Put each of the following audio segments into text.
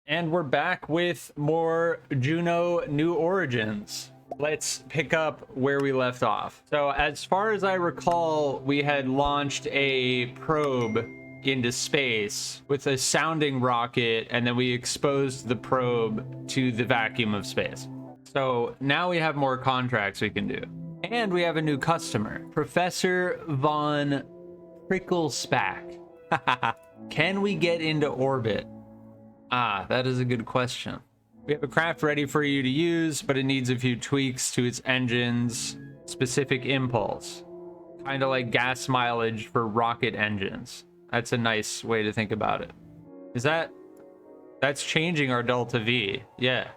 And we're back with more Juno New Origins. Let's pick up where we left off. So as far as I recall, we had launched a probe into space with a sounding rocket, and then we exposed the probe to the vacuum of space. So now we have more contracts we can do. And we have a new customer, Professor von Pricklespack. Can we get into orbit? Ah, that is a good question. We have a craft ready for you to use, but it needs a few tweaks to its engine's specific impulse. Kind of like gas mileage for rocket engines. That's a nice way to think about it. That's changing our delta V. Yeah.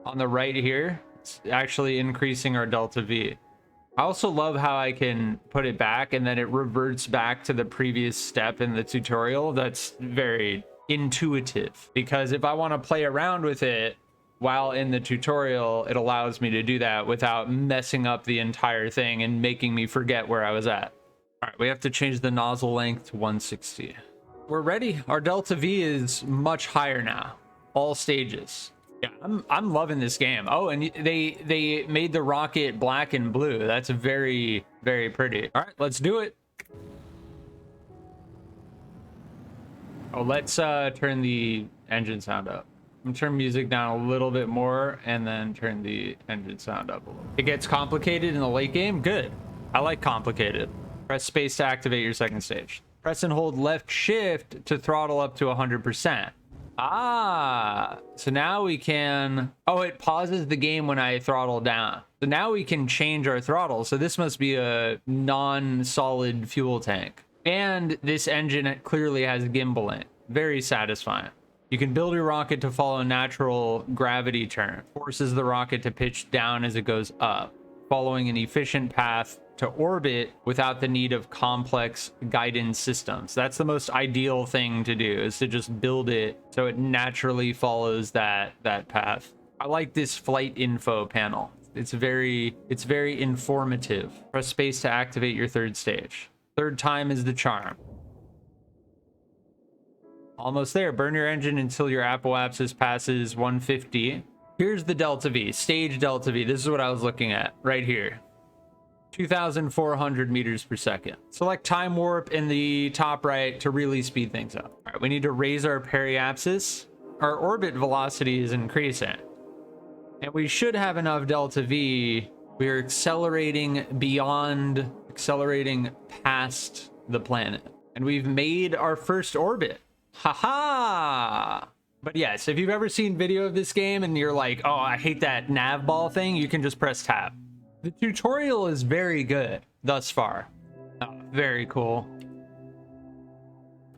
On the right here, it's actually increasing our delta V. I also love how I can put it back and then it reverts back to the previous step in the tutorial. That's very intuitive, because if I want to play around with it while in the tutorial, it allows me to do that without messing up the entire thing and making me forget where I was at. All right, we have to change the nozzle length to 160. We're ready. Our delta V is much higher now. All stages. Yeah, I'm loving this game. Oh, and they made the rocket black and blue. That's very, very pretty. All right, let's do it. Oh, let's turn the engine sound up. I'm gonna turn music down a little bit more and then turn the engine sound up a little. It gets complicated in the late game. Good. I like complicated. Press space to activate your second stage. Press and hold left shift to throttle up to 100%. Ah, so now we can... Oh, it pauses the game when I throttle down. So now we can change our throttle. So this must be a non-solid fuel tank. And this engine clearly has gimbaling. Very satisfying. You can build your rocket to follow a natural gravity turn. Forces the rocket to pitch down as it goes up, following an efficient path to orbit without the need of complex guidance systems. That's the most ideal thing to do, is to just build it so it naturally follows that path. I like this flight info panel. It's very informative. Press space to activate your third stage. Third time is the charm. Almost there. Burn your engine until your apoapsis passes 150. Here's the delta V, stage delta V. This is what I was looking at right here. 2,400 meters per second. Select time warp in the top right to really speed things up. All right, we need to raise our periapsis. Our orbit velocity is increasing. And we should have enough delta V. We are accelerating past the planet. And we've made our first orbit. Haha! But yes, if you've ever seen video of this game and you're like, oh, I hate that nav ball thing, you can just press tab. The tutorial is very good thus far. Oh, very cool.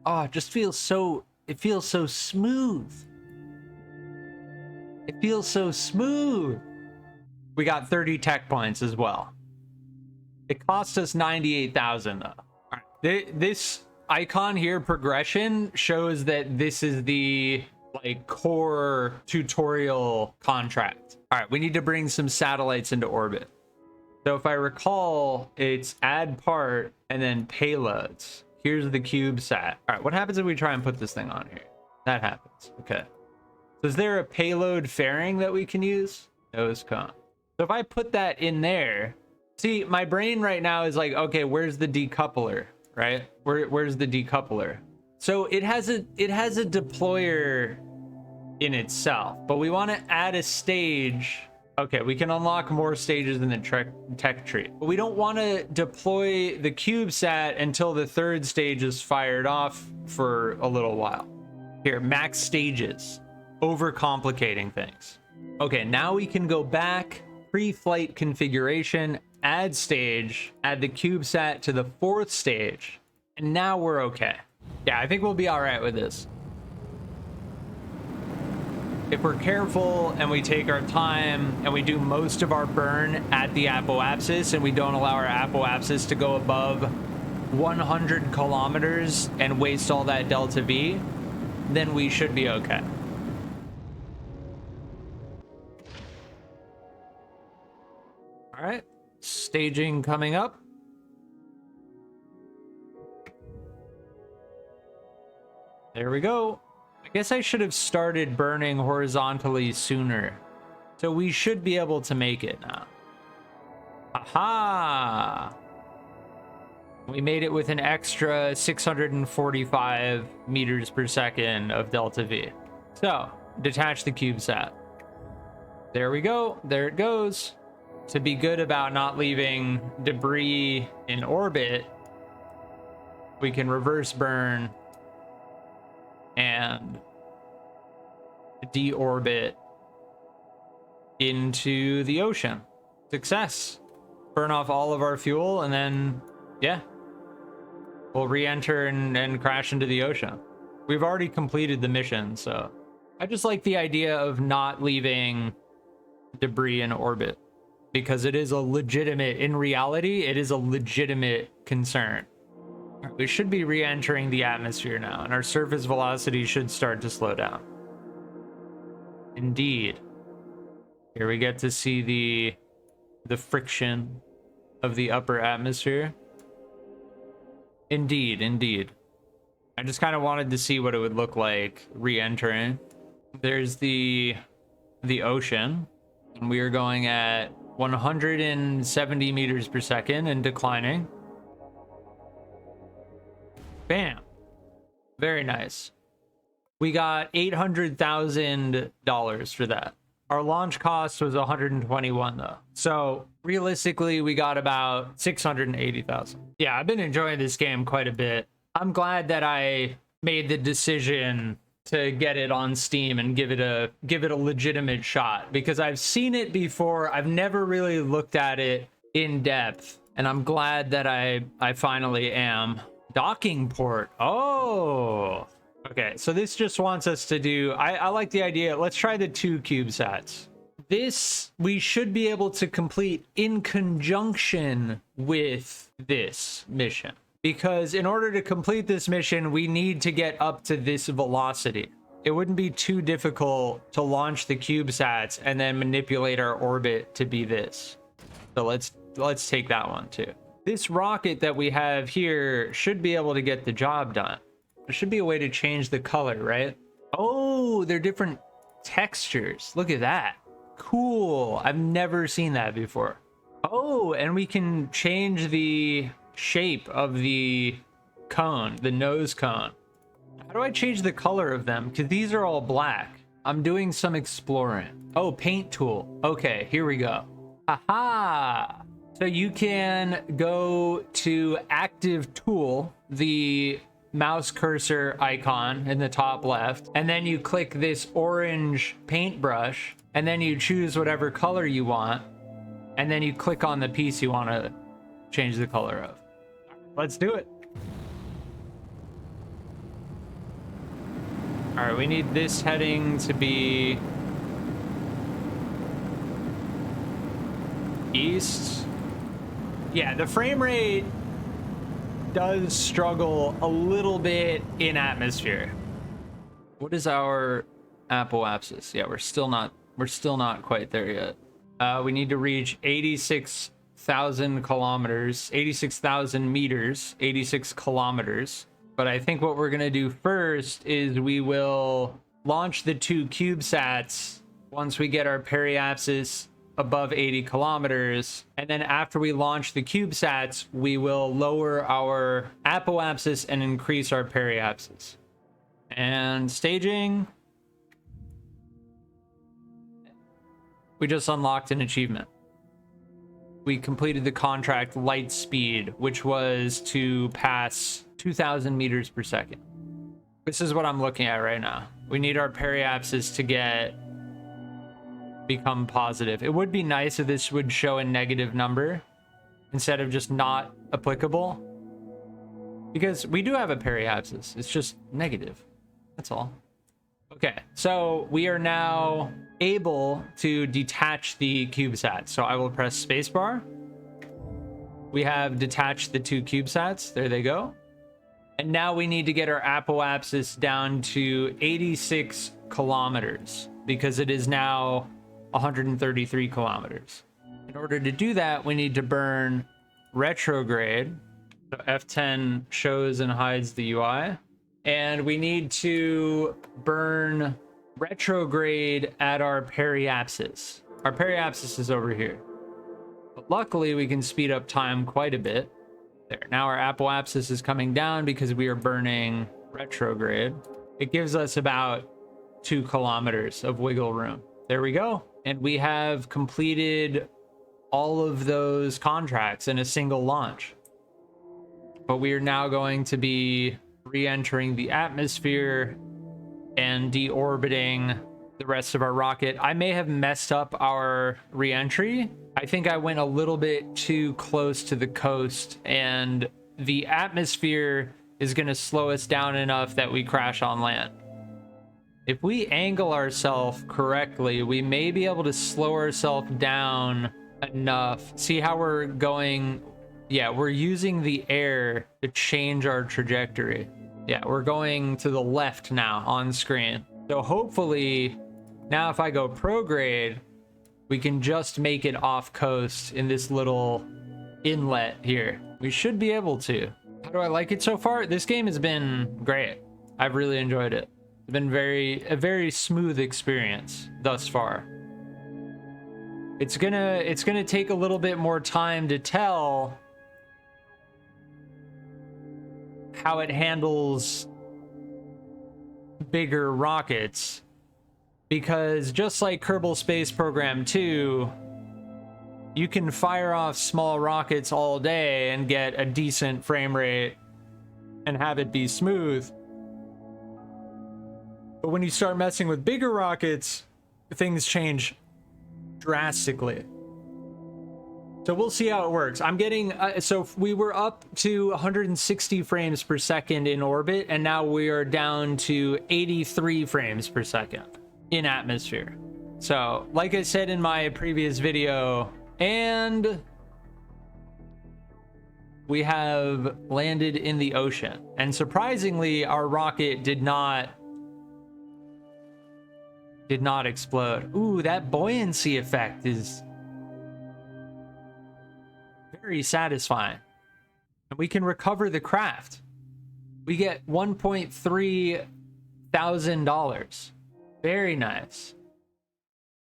Oh, it just feels so, it feels so smooth. It feels so smooth. We got 30 tech points as well. It cost us 98,000 though. All right. This icon here, progression, shows that this is the like core tutorial contract. All right, we need to bring some satellites into orbit. So if I recall, it's add part and then payloads. Here's the CubeSat. All right, what happens if we try and put this thing on here? That happens. Okay. So is there a payload fairing that we can use? No, it's con. So if I put that in there, see, my brain right now is like, okay, where's the decoupler, right? Where's the decoupler? So it has a deployer in itself, but we want to add a stage. Okay, we can unlock more stages in the tech tree, but we don't want to deploy the CubeSat until the third stage is fired off for a little while. Here, max stages, overcomplicating things. Okay, now we can go back, pre-flight configuration, add stage, add the CubeSat to the fourth stage, and now we're okay. Yeah, I think we'll be all right with this. If we're careful and we take our time and we do most of our burn at the apoapsis and we don't allow our apoapsis to go above 100 kilometers and waste all that delta V, then we should be okay. All right, staging coming up. There we go. guess I should have started burning horizontally sooner. So we should be able to make it now. Aha! We made it with an extra 645 meters per second of delta V. So, detach the CubeSat. There we go. There it goes. To be good about not leaving debris in orbit, we can reverse burn and deorbit into the ocean. Success. Burn off all of our fuel, and then, yeah, we'll re-enter and crash into the ocean. We've already completed the mission, so I just like the idea of not leaving debris in orbit, because it is a legitimate, in reality, it is a legitimate concern. We should be re-entering the atmosphere now, and our surface velocity should start to slow down. Indeed. Here we get to see the friction of the upper atmosphere. Indeed, indeed. I just kind of wanted to see what it would look like re-entering. There's the ocean, and we are going at 170 meters per second and declining. Bam. Very nice. We got $800,000 for that. Our launch cost was 121 though. So realistically, we got about 680,000. Yeah, I've been enjoying this game quite a bit. I'm glad that I made the decision to get it on Steam and give it a legitimate shot, because I've seen it before. I've never really looked at it in depth, and I'm glad that I finally am. Docking port. Oh, okay. So this just wants us to do, I like the idea. Let's try the 2 CubeSats. This we should be able to complete in conjunction with this mission, because in order to complete this mission, we need to get up to this velocity. It wouldn't be too difficult to launch the CubeSats and then manipulate our orbit to be this. So let's take that one too. This rocket that we have here should be able to get the job done. There should be a way to change the color, right? Oh, they're different textures. Look at that. Cool. I've never seen that before. Oh, and we can change the shape of the cone, the nose cone. How do I change the color of them? Because these are all black. I'm doing some exploring. Oh, paint tool. Okay, here we go. Aha! So you can go to active tool, the mouse cursor icon in the top left, and then you click this orange paintbrush, and then you choose whatever color you want, and then you click on the piece you want to change the color of. Let's do it. All right, we need this heading to be east. Yeah, the frame rate does struggle a little bit in atmosphere. What is our apoapsis? Yeah, we're still not quite there yet. We need to reach 86,000 kilometers, 86,000 meters, 86 kilometers. But I think what we're gonna do first is we will launch the 2 CubeSats once we get our periapsis above 80 kilometers, and then after we launch the CubeSats, we will lower our apoapsis and increase our periapsis. And staging. We just unlocked an achievement. We completed the contract light speed, which was to pass 2,000 meters per second. This is what I'm looking at right now. We need our periapsis to become positive. It would be nice if this would show a negative number instead of just not applicable, because we do have a periapsis. It's just negative. That's all. Okay, so we are now able to detach the CubeSats. So I will press spacebar. We have detached the 2 CubeSats. There they go. And now we need to get our apoapsis down to 86 kilometers, because it is now 133 kilometers. In order to do that, we need to burn retrograde. So F10 shows and hides the UI. and we need to burn retrograde at our periapsis. Our periapsis is over here. But luckily, we can speed up time quite a bit. There. Now our apoapsis is coming down because we are burning retrograde. It gives us about 2 kilometers of wiggle room. There we go. And we have completed all of those contracts in a single launch. But we are now going to be re-entering the atmosphere and deorbiting the rest of our rocket. I may have messed up our re-entry. I think I went a little bit too close to the coast, and the atmosphere is going to slow us down enough that we crash on land. If we angle ourselves correctly, we may be able to slow ourselves down enough. See how we're going? Yeah, we're using the air to change our trajectory. Yeah, we're going to the left now on screen. So hopefully, now if I go prograde, we can just make it off coast in this little inlet here. We should be able to. How do I like it so far? This game has been great. I've really enjoyed it. It's been a very smooth experience thus far. It's gonna take a little bit more time to tell how it handles bigger rockets, because just like Kerbal Space Program 2, you can fire off small rockets all day and get a decent frame rate and have it be smooth. But when you start messing with bigger rockets, things change drastically. So we'll see how it works. I'm getting, so we were up to 160 frames per second in orbit, and now we are down to 83 frames per second in atmosphere. So like I said in my previous video, and we have landed in the ocean. And surprisingly, our rocket did not explode. Ooh, that buoyancy effect is very satisfying. And we can recover the craft. We get $1.3 thousand. Very nice.